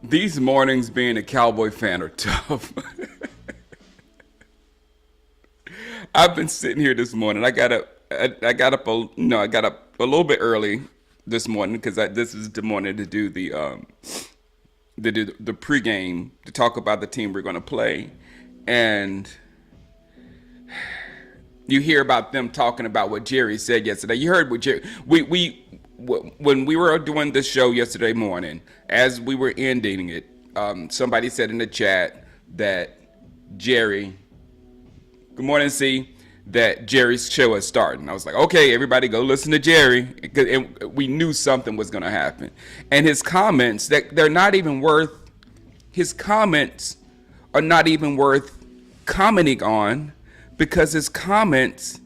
These mornings being a Cowboy fan are tough. I've been sitting here this morning. I got up I got up a little bit early this morning because this is the morning to do the pregame to talk about the team we're going to play, and you hear about them talking about what Jerry said yesterday. You heard what Jerry when we were doing this show yesterday morning, as we were ending it, somebody said in the chat that Jerry, good morning, C, that Jerry's show is starting. I was like, okay, everybody go listen to Jerry. And we knew something was going to happen. And his comments, his comments are not even worth commenting on, because his comments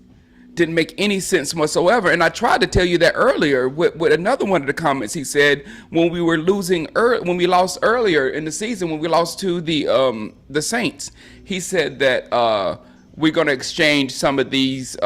didn't make any sense whatsoever. And I tried to tell you that earlier with another one of the comments he said when we lost earlier in the season, when we lost to the Saints. He said that we're going to exchange some of these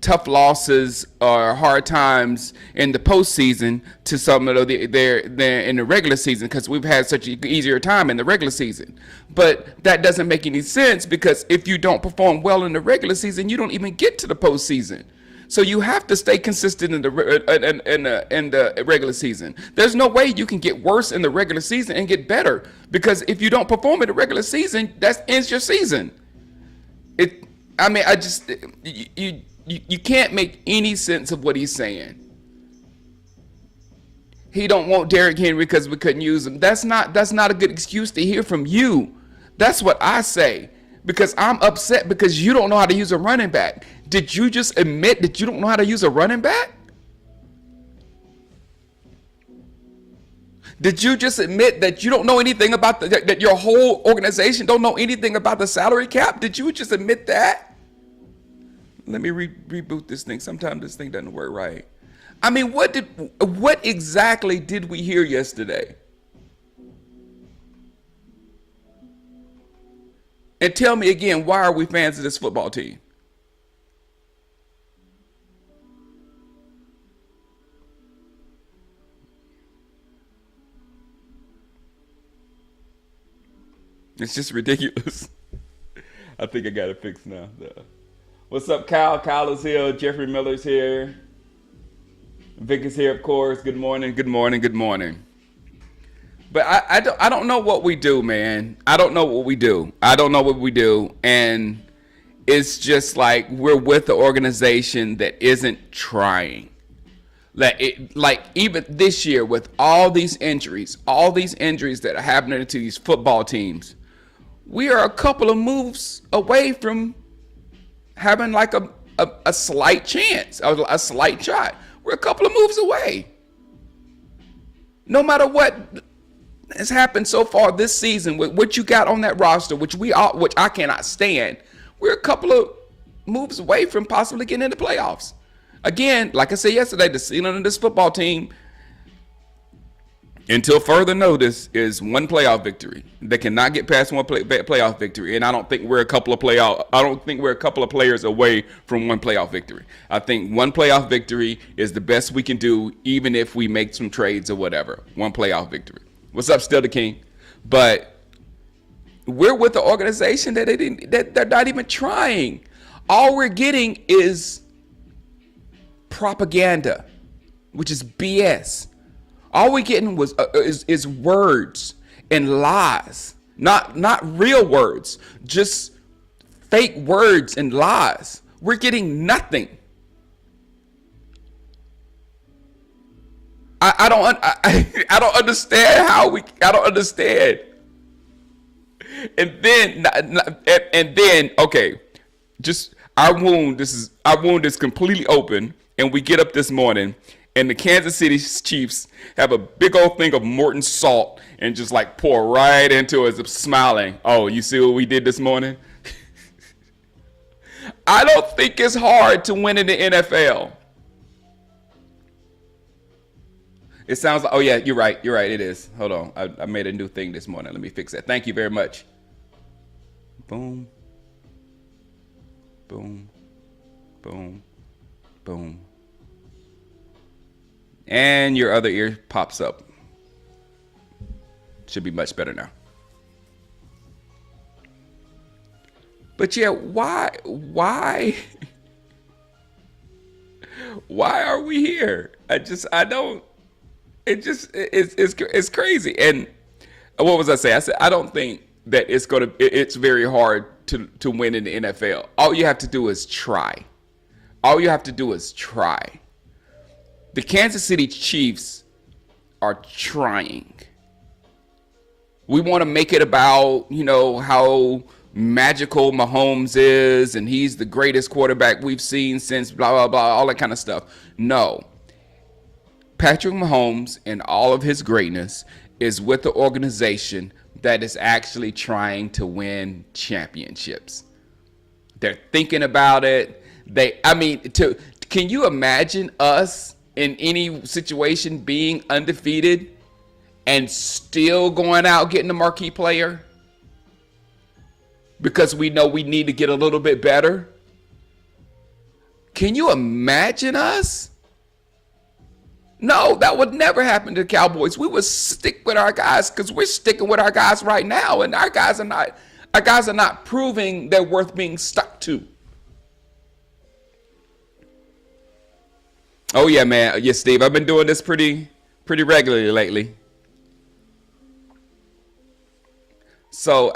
tough losses or hard times in the postseason to some of their in the regular season, because we've had such an easier time in the regular season. But that doesn't make any sense, because if you don't perform well in the regular season, you don't even get to the postseason. So you have to stay consistent in the regular season. There's no way you can get worse in the regular season and get better, because if you don't perform in the regular season, that ends your season. You can't make any sense of what he's saying. He don't want Derrick Henry because we couldn't use him. That's not a good excuse to hear from you. That's what I say, because I'm upset because you don't know how to use a running back. Did you just admit that you don't know how to use a running back? Did you just admit that you don't know anything about that your whole organization don't know anything about the salary cap? Did you just admit that? Let me reboot this thing. Sometimes this thing doesn't work right. I mean, what exactly did we hear yesterday? And tell me again, why are we fans of this football team? It's just ridiculous. I think I got it fixed now. What's up, Kyle? Kyle is here. Jeffrey Miller's here. Vic is here, of course. Good morning, good morning, good morning. But I don't know what we do, man. I don't know what we do. And it's just like we're with the organization that isn't trying. Like even this year with all these injuries that are happening to these football teams, we are a couple of moves away from having like a slight chance, a slight shot. We're a couple of moves away. No matter what has happened so far this season, with what you got on that roster, which I cannot stand, we're a couple of moves away from possibly getting into playoffs. Again, like I said yesterday, the ceiling of this football team, until further notice, is one playoff victory. They cannot get past one playoff victory, and I don't think we're a couple of players away from one playoff victory. I think one playoff victory is the best we can do, even if we make some trades or whatever. One playoff victory. What's up, Still the King? But we're with the organization that they're not even trying. All we're getting is propaganda, which is BS. All we getting is words and lies, not real words, just fake words and lies. We're getting nothing. I don't understand I don't understand. And then okay, just our wound is completely open, and we get up this morning, and the Kansas City Chiefs have a big old thing of Morton salt and just like pour right into us, smiling. Oh, you see what we did this morning? I don't think it's hard to win in the NFL. It sounds like, oh yeah, you're right, it is. Hold on, I made a new thing this morning. Let me fix that. Thank you very much. Boom. Boom. Boom. Boom. And your other ear pops up. Should be much better now. But yeah, why are we here? I don't, it's crazy. And what was I saying? I said, I don't think that it's very hard to win in the NFL. All you have to do is try. All you have to do is try. The Kansas City Chiefs are trying. We want to make it about, how magical Mahomes is and he's the greatest quarterback we've seen since blah, blah, blah, all that kind of stuff. No. Patrick Mahomes and all of his greatness is with the organization that is actually trying to win championships. They're thinking about it. Can you imagine us in any situation being undefeated and still going out getting a marquee player? Because we know we need to get a little bit better. Can you imagine us? No, that would never happen to the Cowboys. We would stick with our guys because we're sticking with our guys right now, and our guys are not proving they're worth being stuck to. Oh yeah, man. Yeah, Steve. I've been doing this pretty regularly lately. So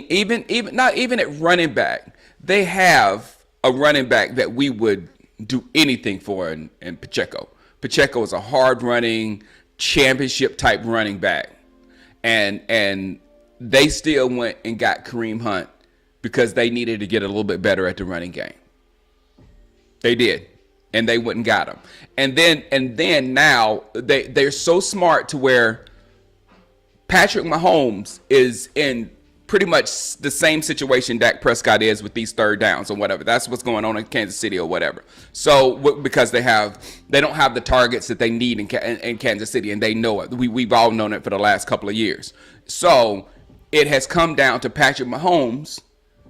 even not even at running back, they have a running back that we would do anything for in Pacheco. Pacheco is a hard running championship type running back, and they still went and got Kareem Hunt because they needed to get a little bit better at the running game. They did, and they went and got him. And then now they're so smart to where Patrick Mahomes is in pretty much the same situation Dak Prescott is with these third downs or whatever. That's what's going on in Kansas City or whatever. So because they don't have the targets that they need in Kansas City, and they know it. We've all known it for the last couple of years. So it has come down to Patrick Mahomes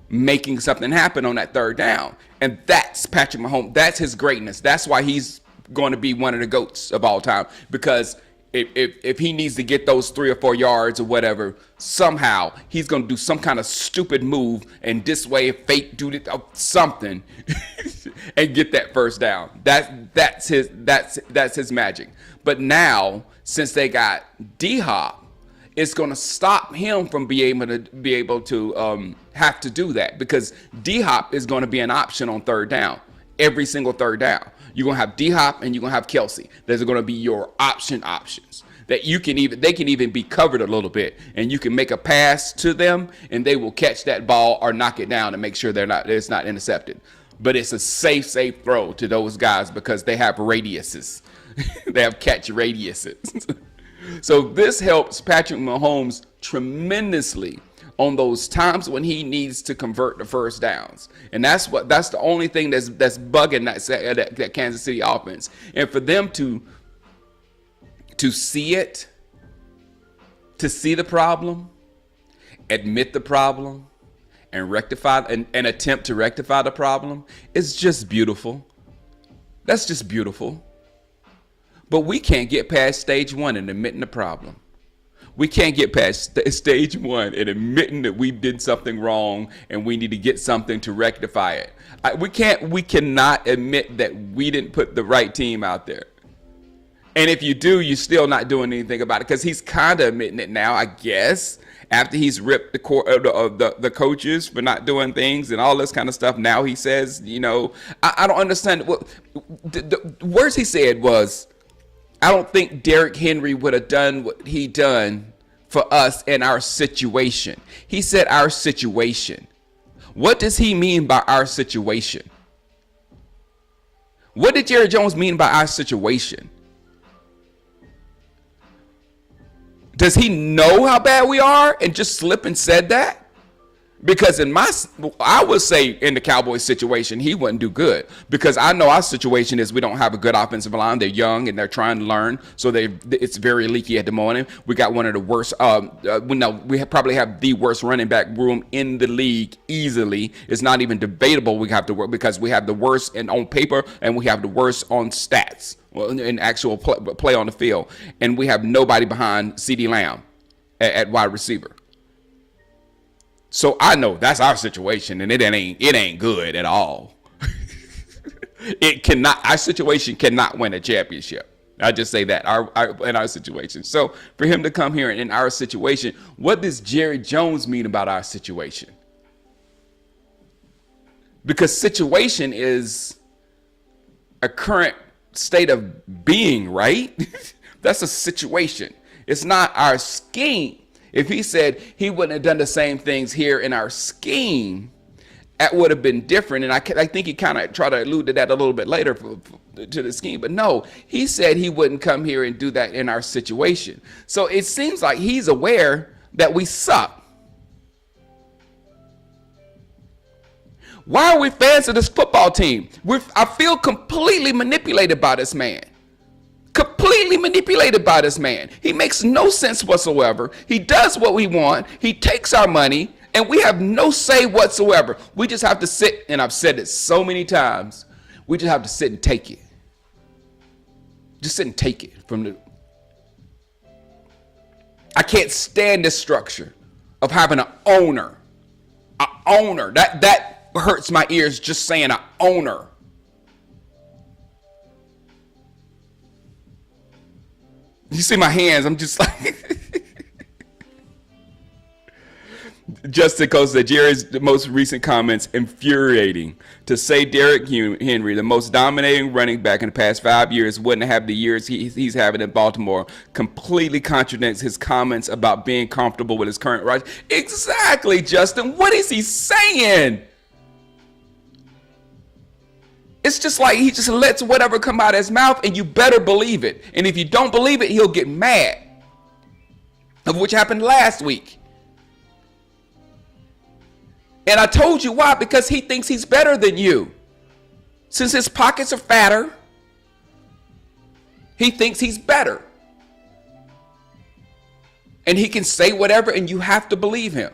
making something happen on that third down. And that's Patrick Mahomes. That's his greatness. That's why he's going to be one of the GOATs of all time, because if he needs to get those 3 or 4 yards or whatever, somehow he's going to do some kind of stupid move and this way fake do something and get that first down. That's his magic. But now, since they got D-Hop, it's going to stop him from being able to have to do that, because D-Hop is going to be an option on third down, every single third down. You're going to have D-Hop and you're going to have Kelsey. Those are going to be your options that they can even be covered a little bit, and you can make a pass to them and they will catch that ball or knock it down and make sure it's not intercepted. But it's a safe throw to those guys because they have radiuses. They have catch radiuses. So this helps Patrick Mahomes tremendously on those times when he needs to convert the first downs. And that's the only thing that's bugging that Kansas City offense. And for them to see it, to see the problem, admit the problem, and rectify and attempt to rectify the problem is just beautiful. That's just beautiful. But we can't get past stage one and admitting the problem. We can't get past stage one and admitting that we did something wrong and we need to get something to rectify it. We cannot admit that we didn't put the right team out there. And if you do, you're still not doing anything about it, because he's kind of admitting it now, I guess, after he's ripped the coaches for not doing things and all this kind of stuff. Now he says, I don't understand. The words he said was, I don't think Derrick Henry would have done what he done for us in our situation. He said our situation. What does he mean by our situation? What did Jerry Jones mean by our situation? Does he know how bad we are and just slip and said that? Because I would say in the Cowboys situation, he wouldn't do good. Because I know our situation is we don't have a good offensive line. They're young and they're trying to learn, so it's very leaky at the moment. We got one of the worst. Probably have the worst running back room in the league easily. It's not even debatable. We have to work because we have the worst on paper and we have the worst on stats, in actual play on the field, and we have nobody behind CeeDee Lamb at wide receiver. So I know that's our situation, and it ain't good at all. Our situation cannot win a championship. I just say that in our situation. So for him to come here in our situation, what does Jerry Jones mean about our situation? Because situation is a current state of being, right? That's a situation. It's not our scheme. If he said he wouldn't have done the same things here in our scheme, that would have been different. And I think he kind of tried to allude to that a little bit later to the scheme. But no, he said he wouldn't come here and do that in our situation. So it seems like he's aware that we suck. Why are we fans of this football team? I feel completely manipulated by this man. Completely manipulated by this man. He makes no sense whatsoever. He does what we want. He takes our money, and we have no say whatsoever. We just have to sit, and I've said it so many times, we just have to sit and take it. Just sit and take it I can't stand this structure of having an owner. An owner. That hurts my ears just saying an owner. You see my hands, I'm just like... Justin Coates said, Jerry's most recent comments infuriating. To say Derrick Henry, the most dominating running back in the past 5 years, wouldn't have the years he's having in Baltimore, completely contradicts his comments about being comfortable with his current roster. Exactly, Justin. What is he saying? It's just like he just lets whatever come out of his mouth, and you better believe it. And if you don't believe it, he'll get mad. Of which happened last week. And I told you why, because he thinks he's better than you. Since his pockets are fatter, he thinks he's better. And he can say whatever, and you have to believe him.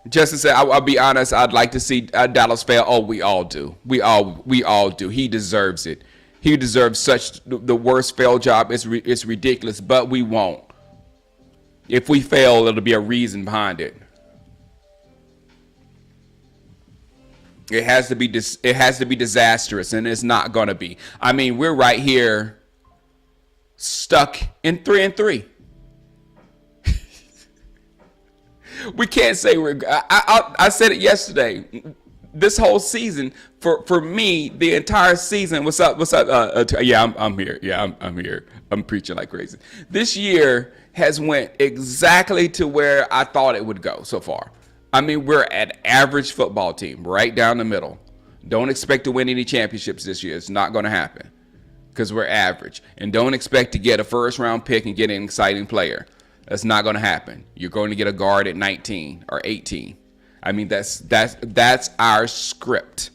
Justin said, I'll be honest, I'd like to see Dallas fail. Oh, we all do. We all do. He deserves it. He deserves such the worst fail job. It's ridiculous, but we won't. If we fail, it'll be a reason behind it. It has to be disastrous, and it's not going to be. I mean, we're right here stuck in 3-3. We can't say I said it yesterday. This whole season, for me, the entire season. What's up? Yeah, I'm here. Yeah, I'm here. I'm preaching like crazy. This year has went exactly to where I thought it would go so far. I mean, we're an average football team, right down the middle. Don't expect to win any championships this year. It's not going to happen because we're average. And don't expect to get a first-round pick and get an exciting player. That's not going to happen. You're going to get a guard at 19 or 18. I mean, that's our script.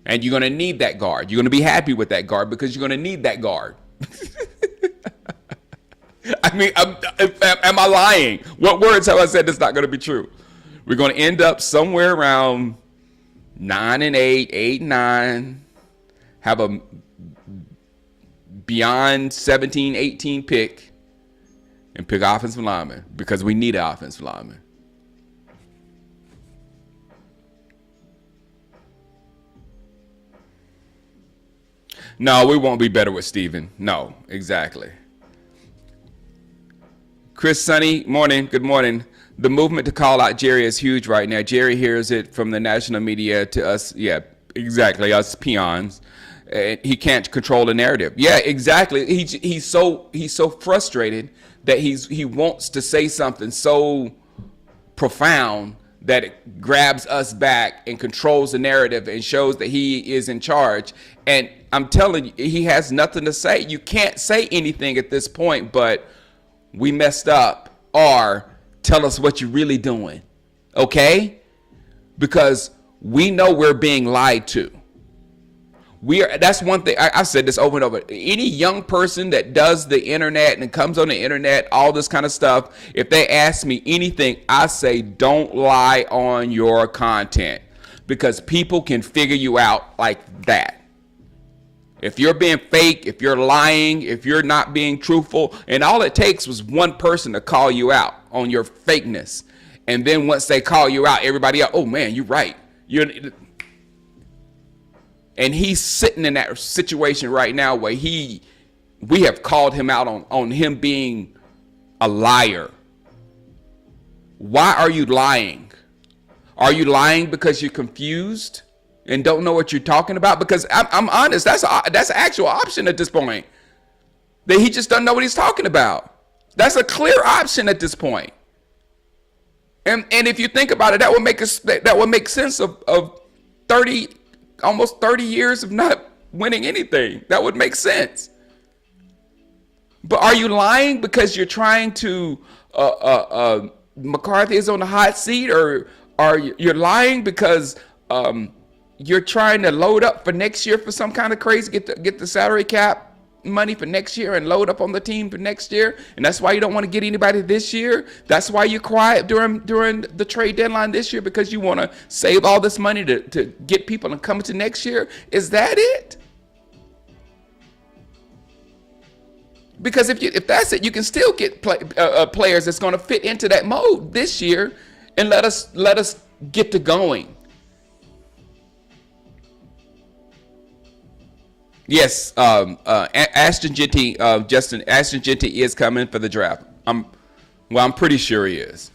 And you're going to need that guard. You're going to be happy with that guard because you're going to need that guard. I mean, am I lying? What words have I said that's not going to be true? We're going to end up somewhere around 9-8, 8-9, have a beyond 17, 18 pick, and pick offensive lineman because we need an offensive lineman. No, we won't be better with Steven. No, exactly. Chris Sonny, morning. Good morning. The movement to call out Jerry is huge right now. Jerry hears it from the national media to us. Yeah, exactly. Us peons. He can't control the narrative. Yeah, exactly. He's so frustrated that he wants to say something so profound that it grabs us back and controls the narrative and shows that he is in charge. And I'm telling you, he has nothing to say. You can't say anything at this point but we messed up, or tell us what you're really doing. Okay? Because we know we're being lied to. That's one thing I've said this over and over. Any young person that does the internet and comes on the internet, all this kind of stuff, if they ask me anything, I say don't lie on your content, because people can figure you out like that. If you're being fake, if you're lying, if you're not being truthful, and all it takes was one person to call you out on your fakeness. And then once they call you out, everybody else, oh man, you're right. And he's sitting in that situation right now where we have called him out on him being a liar. Why are you lying? Are you lying because you're confused and don't know what you're talking about? Because I'm honest, that's an actual option at this point. That he just doesn't know what he's talking about. That's a clear option at this point. And if you think about it, that would make sense of almost 30 years of not winning anything. That would make sense. But are you lying because you're trying to McCarthy is on the hot seat, or are you're lying because you're trying to load up for next year for some kind of crazy, get the salary cap money for next year and load up on the team for next year, and that's why you don't want to get anybody this year? That's why you're quiet during the trade deadline this year, because you want to save all this money to get people to come to next year? Is that it? Because if that's it, you can still get players that's going to fit into that mode this year, and let us get to going. Yes, Ashton Jeanty, Justin, Ashton Jeanty is coming for the draft. I'm pretty sure he is.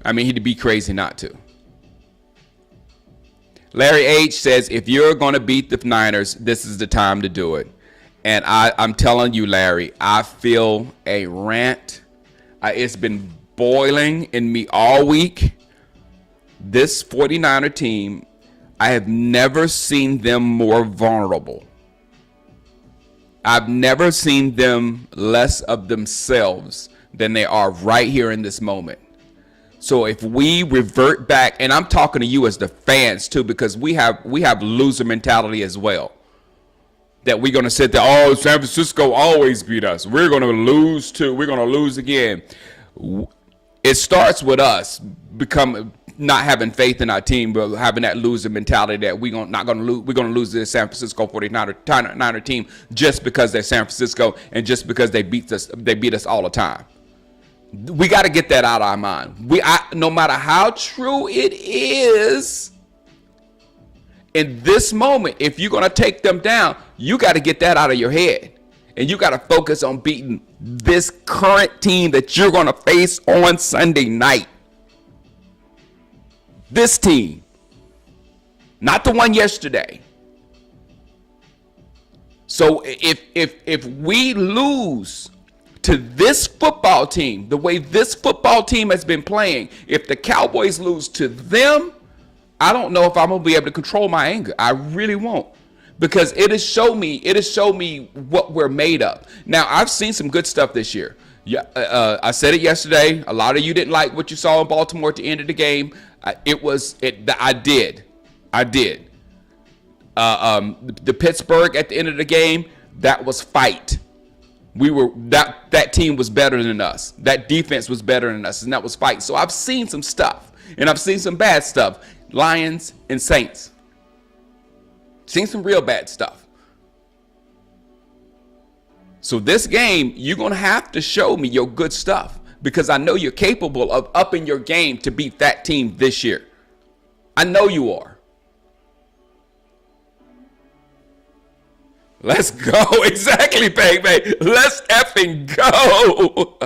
I mean, he'd be crazy not to. Larry H says, if you're going to beat the Niners, this is the time to do it. And I'm telling you, Larry, I feel a rant. It's been boiling in me all week. This 49er team, I have never seen them more vulnerable. I've never seen them less of themselves than they are right here in this moment. So if we revert back, and I'm talking to you as the fans too, because we have loser mentality as well. That we're going to sit there, oh, San Francisco always beat us. We're going to lose too. We're going to lose again. It starts with us not having faith in our team, but having that loser mentality that we're going to lose to the San Francisco 49er team just because they're San Francisco and just because they beat us all the time. We got to get that out of our mind. No matter how true it is, in this moment, if you're going to take them down, you got to get that out of your head. And you got to focus on beating this current team that you're going to face on Sunday night. This team, not the one yesterday. So if we lose to this football team, the way this football team has been playing, if the Cowboys lose to them, I don't know if I'm gonna be able to control my anger. I really won't, because it has shown me what we're made of. Now, I've seen some good stuff this year. Yeah, I said it yesterday. A lot of you didn't like what you saw in Baltimore at the end of the game. I did. The Pittsburgh at the end of the game, that was fight. That team was better than us. That defense was better than us, and that was fight. So I've seen some stuff, and I've seen some bad stuff. Lions and Saints. Seen some real bad stuff. So this game, you're going to have to show me your good stuff, because I know you're capable of upping your game to beat that team this year. I know you are. Let's go. Exactly, baby. Let's effing go.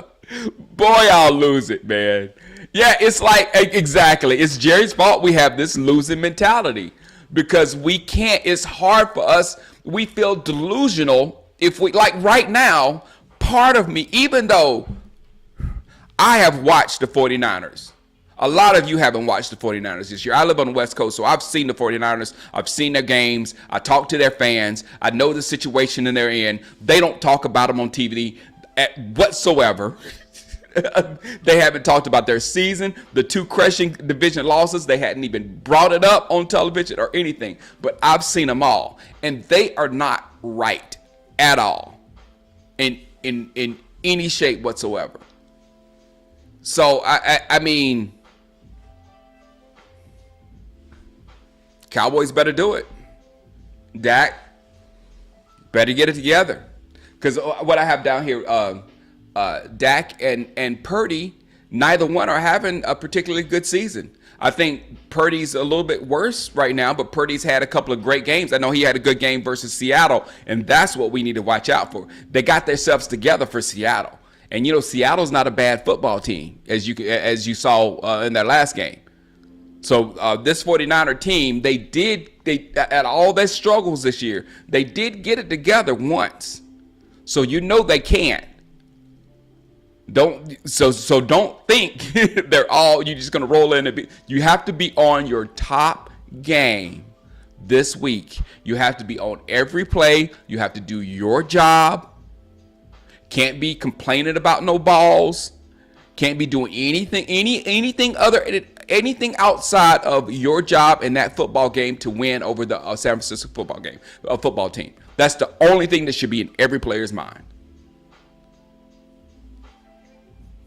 Boy, I'll lose it, man. Yeah, it's like, exactly. It's Jerry's fault we have this losing mentality, because we can't. It's hard for us. We feel delusional. If we, like right now, part of me, even though I have watched the 49ers, a lot of you haven't watched the 49ers this year. I live on the West Coast, so I've seen the 49ers. I've seen their games. I talk to their fans. I know the situation that they're in. They don't talk about them on TV. whatsoever. They haven't talked about their season, the two crushing division losses. They hadn't even brought it up on television or anything. But I've seen them all, and they are not right at all in any shape whatsoever. So I mean, Cowboys better do it. Dak better get it together, because what I have down here, Dak and Purdy, neither one are having a particularly good season. I think Purdy's a little bit worse right now, but Purdy's had a couple of great games. I know he had a good game versus Seattle, and that's what we need to watch out for. They got themselves together for Seattle. And, you know, Seattle's not a bad football team, as you saw in their last game. So this 49er team, they at all their struggles this year, they did get it together once. So you know they can. Don't think you're just gonna roll in and you have to be on your top game this week. You have to be on every play. You have to do your job. Can't be complaining about no balls. Can't be doing anything outside of your job in that football game to win over the San Francisco football team. That's the only thing that should be in every player's mind.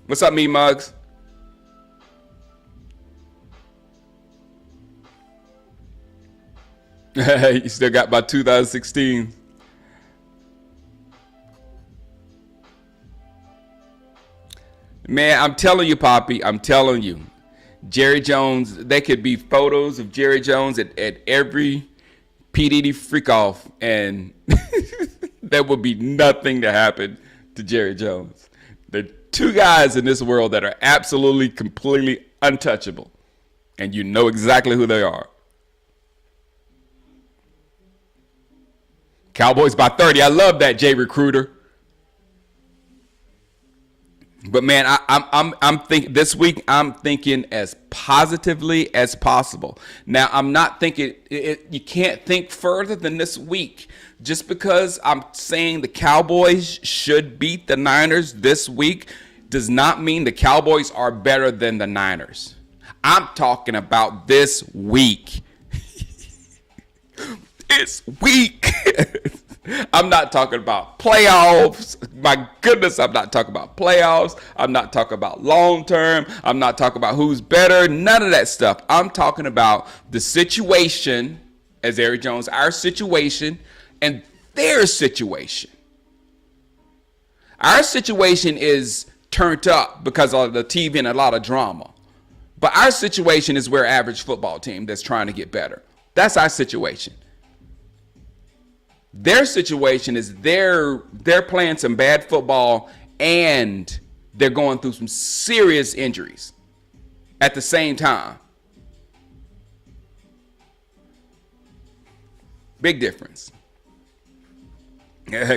What's up, me mugs? You still got about 2016. Man, I'm telling you, Poppy, I'm telling you. Jerry Jones, there could be photos of Jerry Jones at every PDD freak off, and there would be nothing to happen to Jerry Jones. There are two guys in this world that are absolutely, completely untouchable, and you know exactly who they are. Cowboys by 30. I love that, Jay Recruiter. But man, I'm thinking this week. I'm thinking as positively as possible. Now, I'm not thinking you can't think further than this week. Just because I'm saying the Cowboys should beat the Niners this week does not mean the Cowboys are better than the Niners. I'm talking about this week. It's weak. I'm not talking about playoffs. My goodness, I'm not talking about playoffs. I'm not talking about long term. I'm not talking about who's better. None of that stuff. I'm talking about the situation, as Eric Jones, our situation and their situation. Our situation is turned up because of the TV and a lot of drama. But our situation is we're an average football team that's trying to get better. That's our situation. Their situation is they're playing some bad football and they're going through some serious injuries at the same time. Big difference.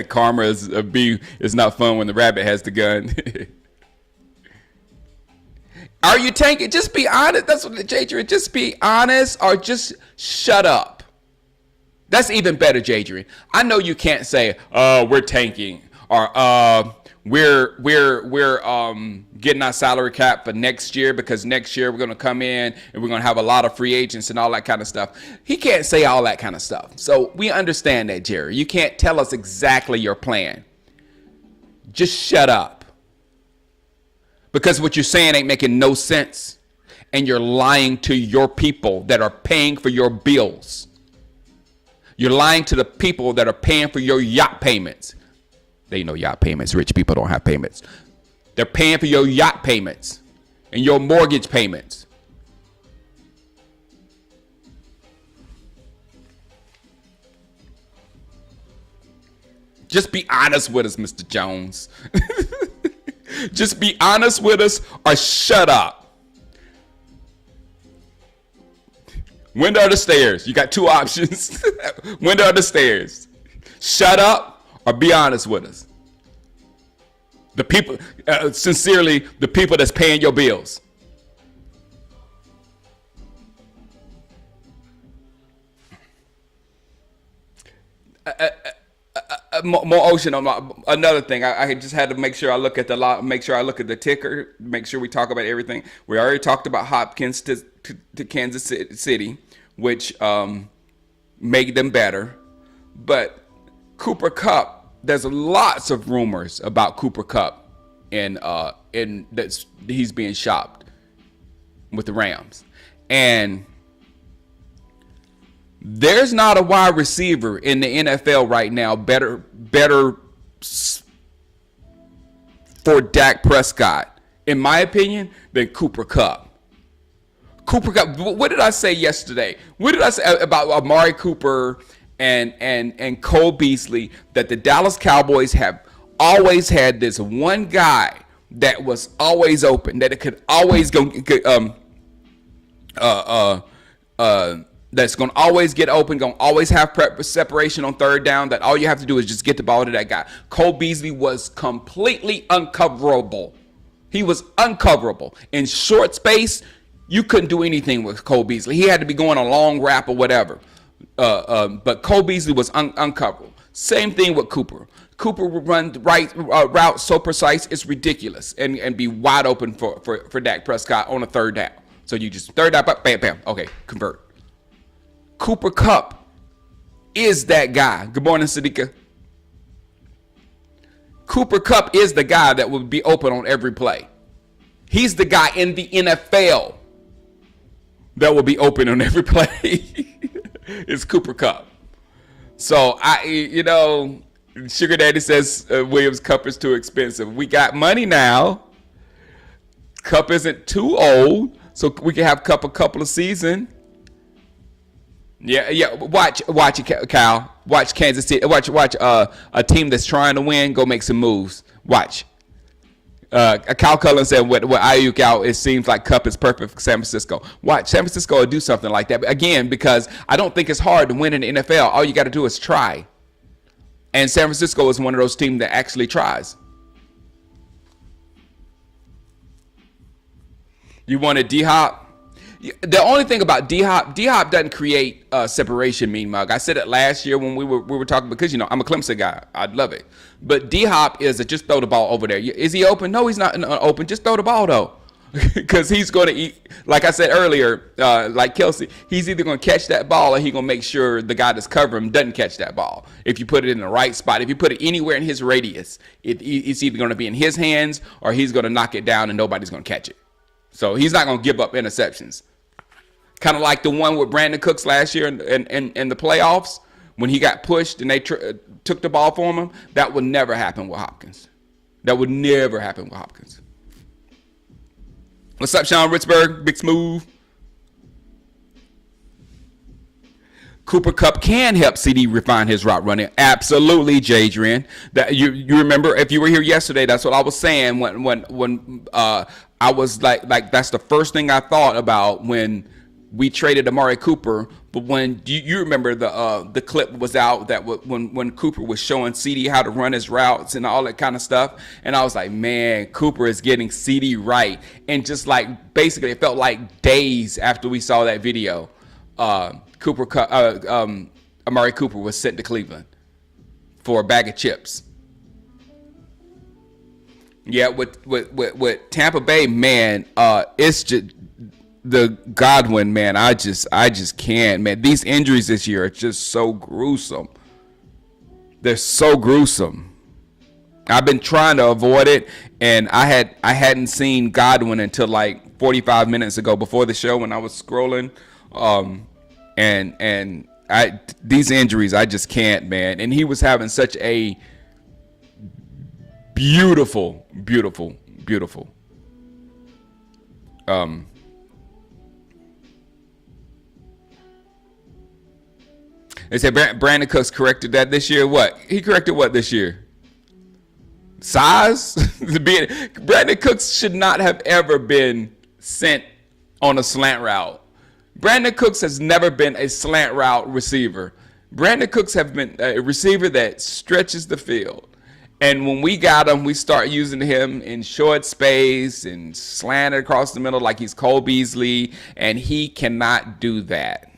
Karma is not fun when the rabbit has the gun. Are you tanking? Just be honest. That's what the Jadrian. Just be honest or just shut up. That's even better, Jadrian. I know you can't say, we're tanking or we're getting our salary cap for next year because next year we're going to come in and we're going to have a lot of free agents and all that kind of stuff. He can't say all that kind of stuff. So we understand that, Jerry. You can't tell us exactly your plan. Just shut up. Because what you're saying ain't making no sense. And you're lying to your people that are paying for your bills. You're lying to the people that are paying for your yacht payments. They know yacht payments. Rich people don't have payments. They're paying for your yacht payments and your mortgage payments. Just be honest with us, Mr. Jones. Just be honest with us or shut up. Window or the stairs? You got two options. Window or the stairs? Shut up or be honest with us. The people, sincerely, the people that's paying your bills. more ocean. Another thing, I just had to make sure I look at the lot, make sure I look at the ticker, make sure we talk about everything. We already talked about Hopkins to Kansas City, which made them better. But Cooper Kupp, there's lots of rumors about Cooper Kupp, and that's he's being shopped with the Rams, and there's not a wide receiver in the NFL right now better for Dak Prescott, in my opinion, than Cooper Kupp. Cooper Kupp. What did I say yesterday? What did I say about Amari Cooper and Cole Beasley? That the Dallas Cowboys have always had this one guy that was always open, that it could always go. That's going to always get open, going to always have separation on third down, that all you have to do is just get the ball to that guy. Cole Beasley was completely uncoverable. He was uncoverable. In short space, you couldn't do anything with Cole Beasley. He had to be going a long wrap or whatever. But Cole Beasley was uncoverable. Same thing with Cooper. Cooper would run the right route so precise, it's ridiculous, and be wide open for Dak Prescott on a third down. So you just third down, bam, bam, okay, convert. Cooper Kupp is that guy. Good morning, Sadiqa. Cooper Kupp is the guy that will be open on every play. He's the guy in the NFL that will be open on every play. It's Cooper Kupp. So, Sugar Daddy says Williams Kupp is too expensive. We got money now. Kupp isn't too old, so we can have Kupp a couple of seasons. Yeah. Watch it, Cal. Watch Kansas City. Watch a team that's trying to win go make some moves. Watch. Cal Cullen said, "What Ayuk out? It seems like Kupp is perfect for San Francisco." Watch, San Francisco will do something like that. But again, because I don't think it's hard to win in the NFL. All you got to do is try. And San Francisco is one of those teams that actually tries. You wanted D-Hop? The only thing about D-Hop doesn't create separation, Mean Mug. I said it last year when we were talking, because I'm a Clemson guy. I'd love it. But D-Hop is just throw the ball over there. Is he open? No, he's not open. Just throw the ball though, because he's going to eat. Like I said earlier, like Kelsey, he's either going to catch that ball or he's going to make sure the guy that's covering him doesn't catch that ball. If you put it in the right spot, if you put it anywhere in his radius, it's either going to be in his hands or he's going to knock it down and nobody's going to catch it. So he's not going to give up interceptions. Kind of like the one with Brandon Cooks last year in the playoffs when he got pushed and they took the ball from him. That would never happen with Hopkins. That would never happen with Hopkins. What's up, Sean Ritzberg? Big Smooth. Cooper Kupp can help CD refine his route running. Absolutely, Jadrian. That you remember, if you were here yesterday, that's what I was saying when I was like that's the first thing I thought about when we traded Amari Cooper. But when you remember the clip was out that when Cooper was showing CD how to run his routes and all that kind of stuff, and I was like, man, Cooper is getting CD right. And just like basically, it felt like days after we saw that video, Amari Cooper was sent to Cleveland for a bag of chips. Yeah, with Tampa Bay, man, it's just the Godwin, man. I just can't, man. These injuries this year are just so gruesome. They're so gruesome. I've been trying to avoid it, and I hadn't seen Godwin until like 45 minutes ago before the show when I was scrolling. And these injuries, I just can't, man. And he was having such a beautiful. They said Brandon Cooks corrected that this year. What? He corrected what this year? Size? Brandon Cooks should not have ever been sent on a slant route. Brandon Cooks has never been a slant route receiver. Brandon Cooks have been a receiver that stretches the field. And when we got him, we start using him in short space and slanted across the middle like he's Cole Beasley, and he cannot do that.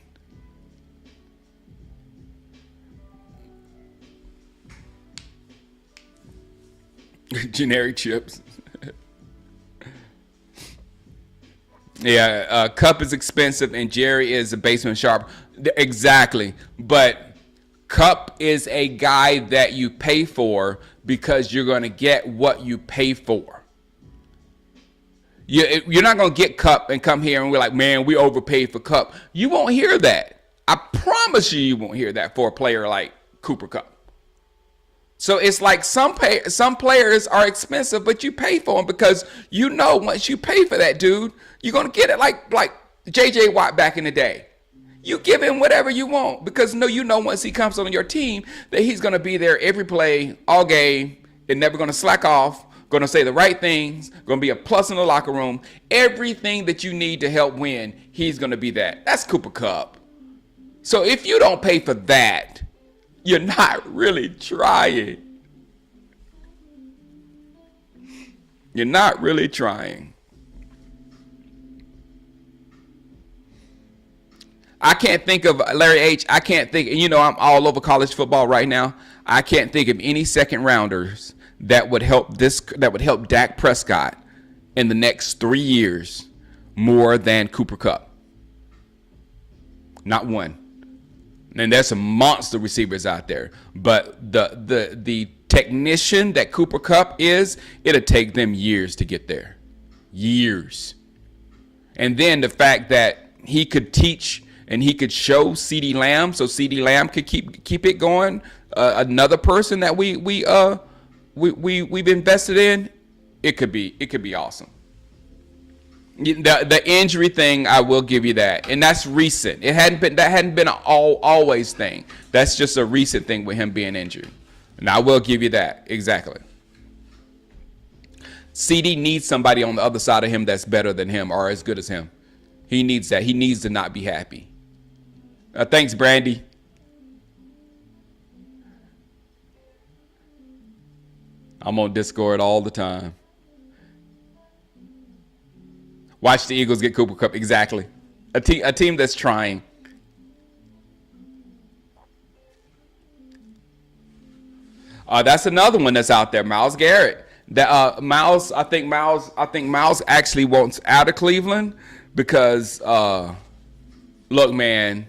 Generic chips. Yeah, Cup is expensive and Jerry is a basement sharp. Exactly. But Cup is a guy that you pay for because you're going to get what you pay for. You're not going to get Cup and come here and we're like, man, we overpaid for Cup. You won't hear that. I promise you won't hear that for a player like Cooper Cup. So it's like some players are expensive, but you pay for them because you know once you pay for that dude, you're gonna get it. Like J.J. Watt back in the day, you give him whatever you want because you know once he comes on your team that he's gonna be there every play, all game, and never gonna slack off, gonna say the right things, gonna be a plus in the locker room. Everything that you need to help win, he's gonna be that. That's Cooper Kupp. So if you don't pay for that, you're not really trying. You're not really trying. I can't think of Larry H. I can't think, I'm all over college football right now. I can't think of any second rounders that would help Dak Prescott in the next 3 years more than Cooper Kupp. Not one. And there's some monster receivers out there. But the technician that Cooper Kupp is, it'll take them years to get there. Years. And then the fact that he could teach and he could show CeeDee Lamb, so CeeDee Lamb could keep it going. Another person that we've invested in, it could be awesome. The injury thing, I will give you that, and that's recent. That hadn't been an always thing. That's just a recent thing with him being injured, and I will give you that exactly. CD needs somebody on the other side of him that's better than him or as good as him. He needs that. He needs to not be happy. Thanks, Brandy. I'm on Discord all the time. Watch the Eagles get Cooper Kupp. Exactly. A team that's trying. That's another one that's out there. Myles Garrett. I think Myles actually wants out of Cleveland because look, man,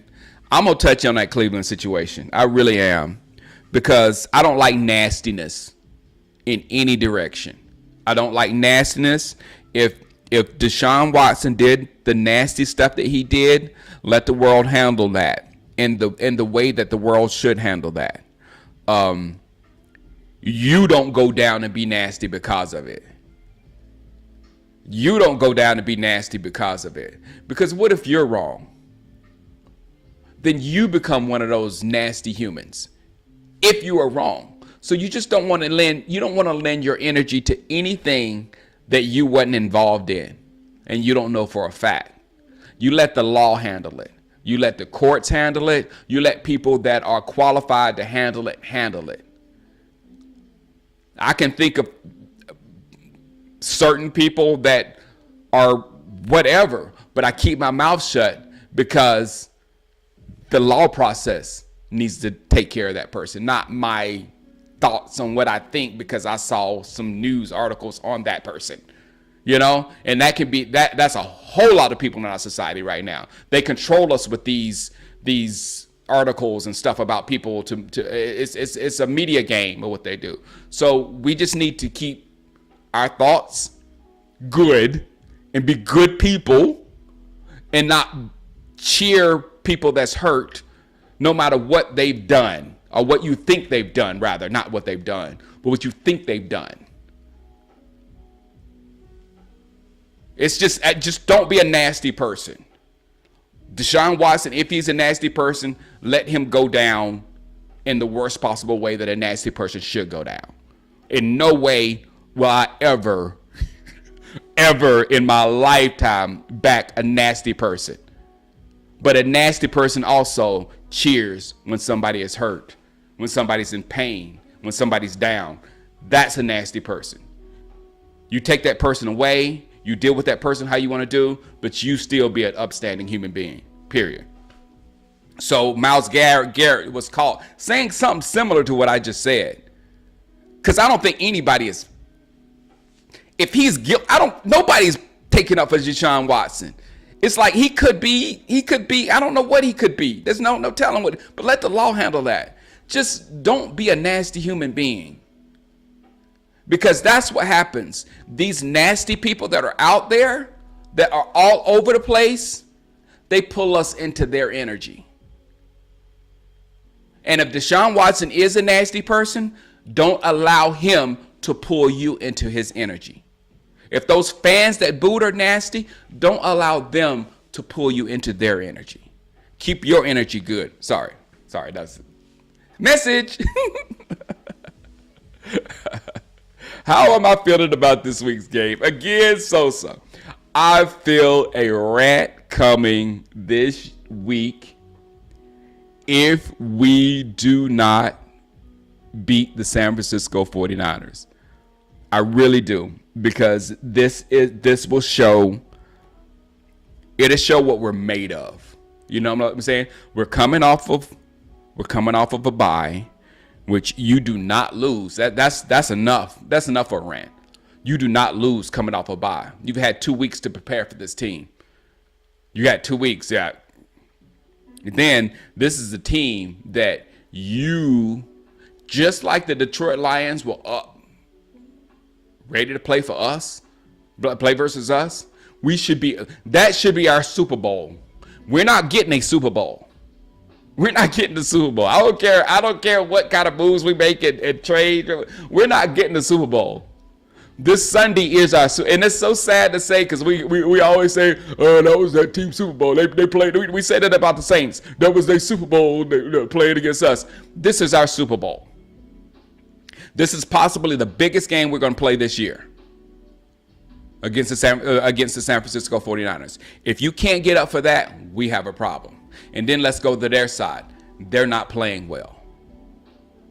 I'm gonna touch on that Cleveland situation. I really am. Because I don't like nastiness in any direction. I don't like nastiness. If Deshaun Watson did the nasty stuff that he did, let the world handle that in the way that the world should handle that. You don't go down and be nasty because of it. You don't go down and be nasty because of it. Because what if you're wrong? Then you become one of those nasty humans. If you are wrong. So you just don't want to lend your energy to anything that you wasn't involved in and you don't know for a fact. You let the law handle it. You let the courts handle it. You let people that are qualified to handle it. I can think of certain people that are whatever, but I keep my mouth shut because the law process needs to take care of that person, not my thoughts on what I think because I saw some news articles on that person, and that can be that's a whole lot of people in our society right now. They control us with these articles and stuff about people it's a media game of what they do. So we just need to keep our thoughts good and be good people and not cheer people that's hurt no matter what they've done. Or what you think they've done, rather. Not what they've done, but what you think they've done. It's just don't be a nasty person. Deshaun Watson, if he's a nasty person, let him go down in the worst possible way that a nasty person should go down. In no way will I ever in my lifetime back a nasty person. But a nasty person also cheers when somebody is hurt, when somebody's in pain, when somebody's down. That's a nasty person. You take that person away, you deal with that person how you want to do, but you still be an upstanding human being, period. So Myles Garrett was caught saying something similar to what I just said. Because I don't think anybody is If he's guilty, nobody's taking up for Deshaun Watson. It's like he could be, I don't know what he could be. There's no telling what, but let the law handle that. Just don't be a nasty human being. Because that's what happens. These nasty people that are out there, that are all over the place, they pull us into their energy. And if Deshaun Watson is a nasty person, don't allow him to pull you into his energy. If those fans that booed are nasty, don't allow them to pull you into their energy. Keep your energy good. Sorry, that's message. How am I feeling about this week's game? Again, Sosa. I feel a rant coming this week if we do not beat the San Francisco 49ers. I really do, because this will show, it'll show what we're made of. You know what I'm saying? We're coming off of a bye, which you do not lose. That's enough. That's enough for a rant. You do not lose coming off a bye. You've had 2 weeks to prepare for this team. You got 2 weeks, yeah. Then this is a team that you, just like the Detroit Lions were up, ready to play for us, play versus us. That should be our Super Bowl. We're not getting a Super Bowl. We're not getting the Super Bowl. I don't care what kind of moves we make and trade. We're not getting the Super Bowl. This Sunday is our, and it's so sad to say, because we always say, oh, that was that team Super Bowl. They played. We said that about the Saints. That was their Super Bowl. They played against us. This is our Super Bowl. This is possibly the biggest game we're going to play this year against the San Francisco 49ers. If you can't get up for that, we have a problem. And then let's go to their side. They're not playing well.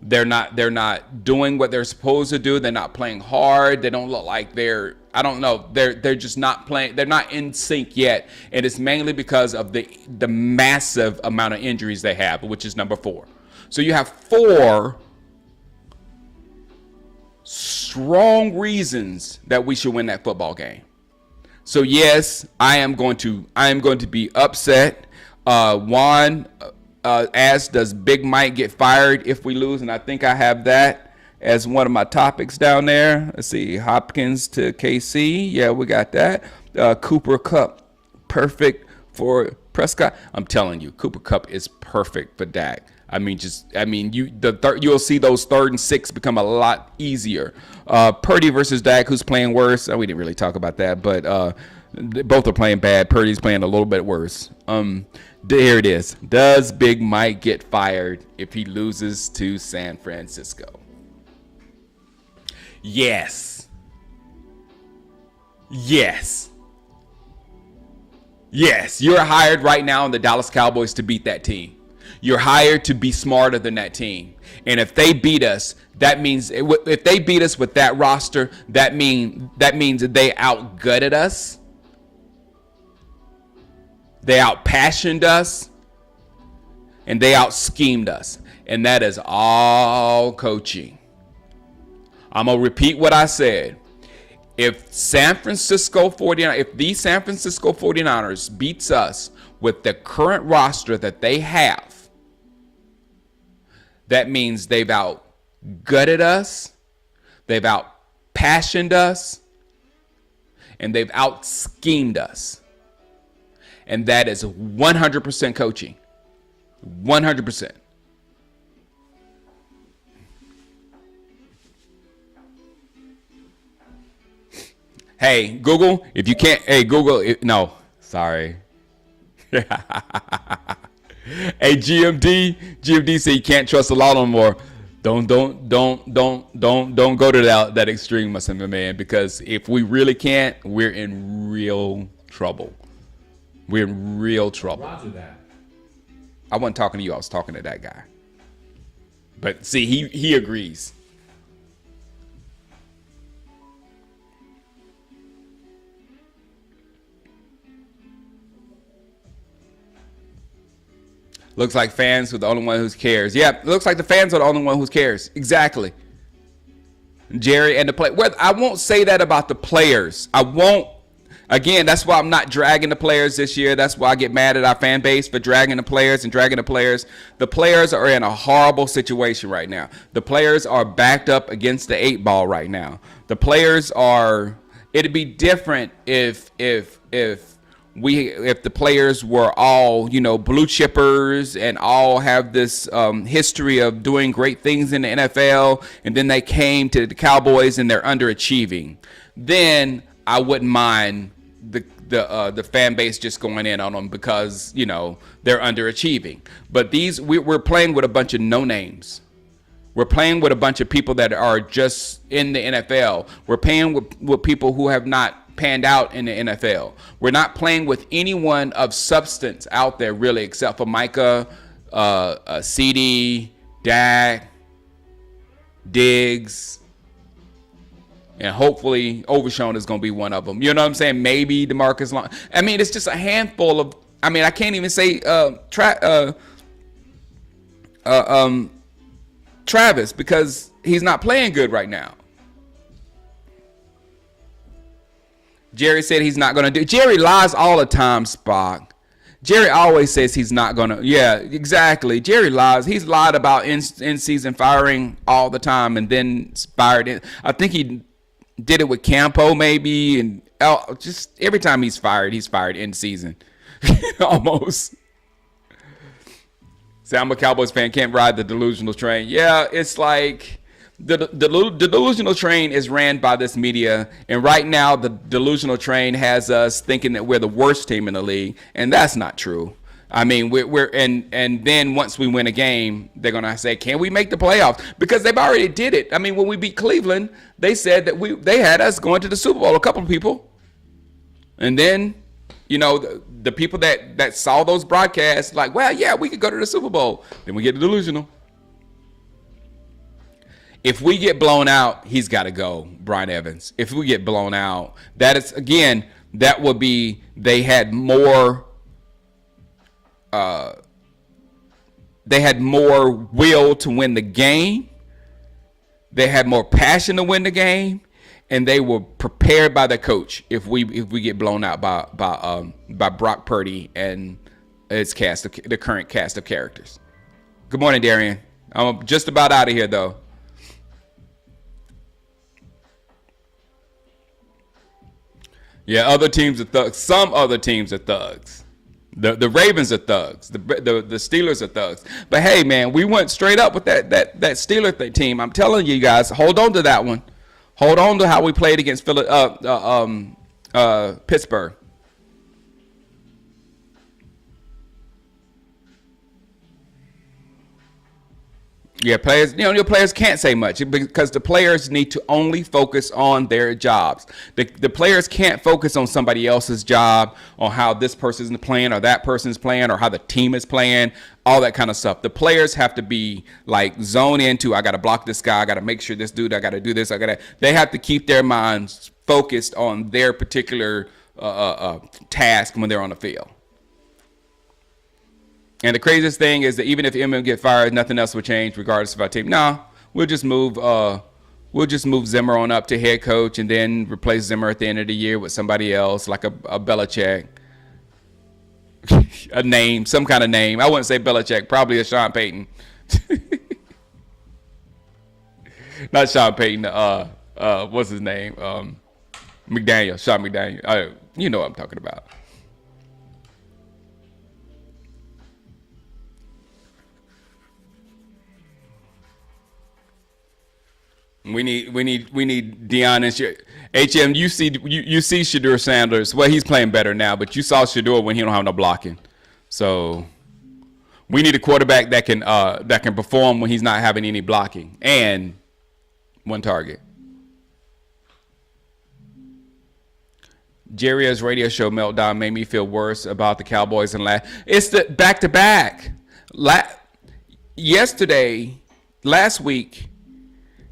They're not doing what they're supposed to do. They're not playing hard. They don't look like they're just not playing. They're not in sync yet. And it's mainly because of the massive amount of injuries they have, which is number 4. So you have 4 strong reasons that we should win that football game. So yes, I am going to be upset. Juan asked, does Big Mike get fired if we lose? And I think I have that as one of my topics down there. Let's see, Hopkins to KC. Yeah, we got that. Cooper Kupp, perfect for Prescott. I'm telling you, Cooper Kupp is perfect for Dak. you'll see those 3rd and 6 become a lot easier. Purdy versus Dak, who's playing worse? We didn't really talk about that, but both are playing bad. Purdy's playing a little bit worse. Here it is. Does Big Mike get fired if he loses to San Francisco? Yes. Yes. Yes. You're hired right now in the Dallas Cowboys to beat that team. You're hired to be smarter than that team. And if they beat us, that means if they beat us with that roster, that means that they outgutted us. They outpassioned us. And they outschemed us. And that is all coaching. I'm going to repeat what I said. If the San Francisco 49ers beats us with the current roster that they have, that means they've outgutted us, they've outpassioned us, and they've outschemed us. And that is 100% coaching. 100%. Hey, Google, if you can't, no, sorry. Hey, GMD said you can't trust the law no more. Don't go to that extreme, my man, because if we really can't, we're in real trouble. We're in real trouble. Roger that. I wasn't talking to you. I was talking to that guy. But see, he agrees. Looks like fans are the only one who cares. Yeah, looks like the fans are the only one who cares. Exactly. Jerry, and the play. Well, I won't say that about the players. I won't. Again, that's why I'm not dragging the players this year. That's why I get mad at our fan base for dragging the players and dragging the players. The players are in a horrible situation right now. The players are backed up against the 8 ball right now. The players are. It'd be different if the players were all, blue chippers and all have this history of doing great things in the NFL, and then they came to the Cowboys and they're underachieving. Then I wouldn't mind the fan base just going in on them because they're underachieving. But we're playing with a bunch of no names. We're playing with a bunch of people that are just in the NFL. We're playing with people who have not panned out in the NFL. We're not playing with anyone of substance out there really, except for Micah, CD, Dak, Diggs, and hopefully Overshown is going to be one of them. You know what I'm saying? Maybe DeMarcus Long. I mean, it's just a handful of. I mean, I can't even say Travis because he's not playing good right now. Jerry said he's not going to do. Jerry lies all the time, Spock. Jerry always says he's not going to. Yeah, exactly. Jerry lies. He's lied about in-season firing all the time and then fired in. I think he did it with Campo maybe. And just every time he's fired in season. Almost. See, I'm a Cowboys fan. Can't ride the delusional train. Yeah, it's like the delusional train is ran by this media, and right now the delusional train has us thinking that we're the worst team in the league, and that's not true. I mean, and then once we win a game, they're gonna say, "Can we make the playoffs?" Because they've already did it. I mean, when we beat Cleveland, they said that they had us going to the Super Bowl. A couple of people, and then. The people that saw those broadcasts, like, well, yeah, we could go to the Super Bowl. Then we get delusional. If we get blown out, he's got to go, Brian Evans. If we get blown out, that would be they had more will to win the game. They had more passion to win the game. And they were prepared by the coach if we get blown out by Brock Purdy and his the current cast of characters. Good morning, Darian. I'm just about out of here though. Yeah, other teams are thugs. Some other teams are thugs. The Ravens are thugs. The Steelers are thugs. But hey, man, we went straight up with that Steeler team. I'm telling you guys, hold on to that one. Hold on to how we played against Pittsburgh. Yeah, players. Your players can't say much because the players need to only focus on their jobs. The players can't focus on somebody else's job, on how this person's playing or that person's playing or how the team is playing, all that kind of stuff. The players have to be like zone into. I got to block this guy. I got to make sure this dude. I got to do this. They have to keep their minds focused on their particular task when they're on the field. And the craziest thing is that even if Emmitt get fired, nothing else will change regardless of our team. No, we'll just move Zimmer on up to head coach and then replace Zimmer at the end of the year with somebody else, like a Belichick. A name, some kind of name. I wouldn't say Belichick, probably a Sean Payton. Not Sean Payton, what's his name? McDaniel, Sean McDaniel. You know what I'm talking about. We need Deion and HM. You see Shedeur Sanders. Well, he's playing better now, but you saw Shedeur when he don't have no blocking. So we need a quarterback that can perform when he's not having any blocking and one target. Jerry's radio show meltdown made me feel worse about the Cowboys and it's the back-to-back. Last week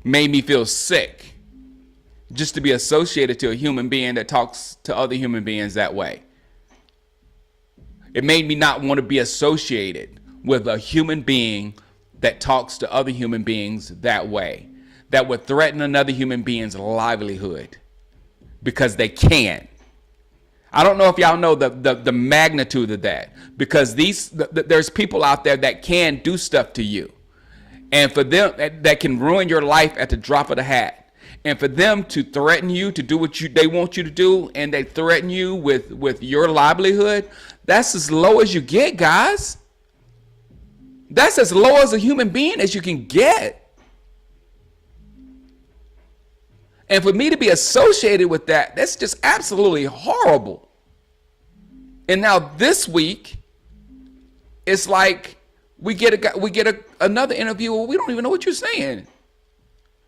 made me feel sick just to be associated to a human being that talks to other human beings that way. It made me not want to be associated with a human being that talks to other human beings that way. that would threaten another human being's livelihood because they can. I don't know if y'all know the magnitude of that, because there's people out there that can do stuff to you, and for them that can ruin your life at the drop of the hat, and for them to threaten you to do what they want you to do, and they threaten you with your livelihood. That's as low as you get, guys. That's as low as a human being as you can get. And for me to be associated with that, that's just absolutely horrible. And now this week, it's like we get another interview where we don't even know what you're saying.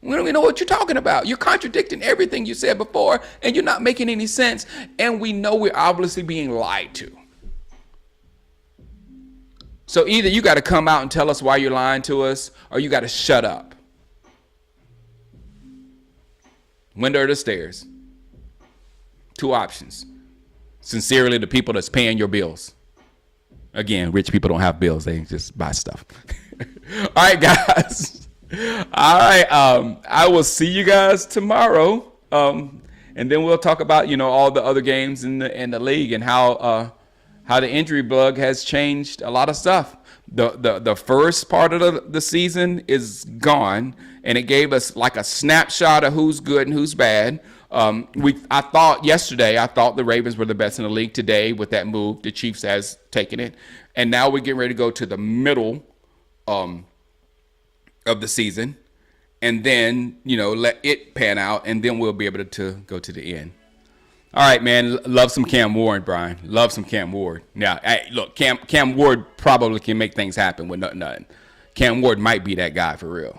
We don't even know what you're talking about. You're contradicting everything you said before, and you're not making any sense. And we know we're obviously being lied to. So either you got to come out and tell us why you're lying to us, or you got to shut up. Window or the stairs. Two options. Sincerely, the people that's paying your bills. Again, rich people don't have bills. They just buy stuff. All right, guys. All right. I will see you guys tomorrow. And then we'll talk about, all the other games in the league and how the injury bug has changed a lot of stuff. The first part of the season is gone, and it gave us like a snapshot of who's good and who's bad. I thought the Ravens were the best in the league. Today, with that move, the Chiefs has taken it, and now we're getting ready to go to the middle of the season, and then let it pan out, and then we'll be able to go to the end. All right, man. Love some Cam Ward, Brian. Love some Cam Ward. Now, hey, look, Cam Ward probably can make things happen with nothing. Cam Ward might be that guy for real.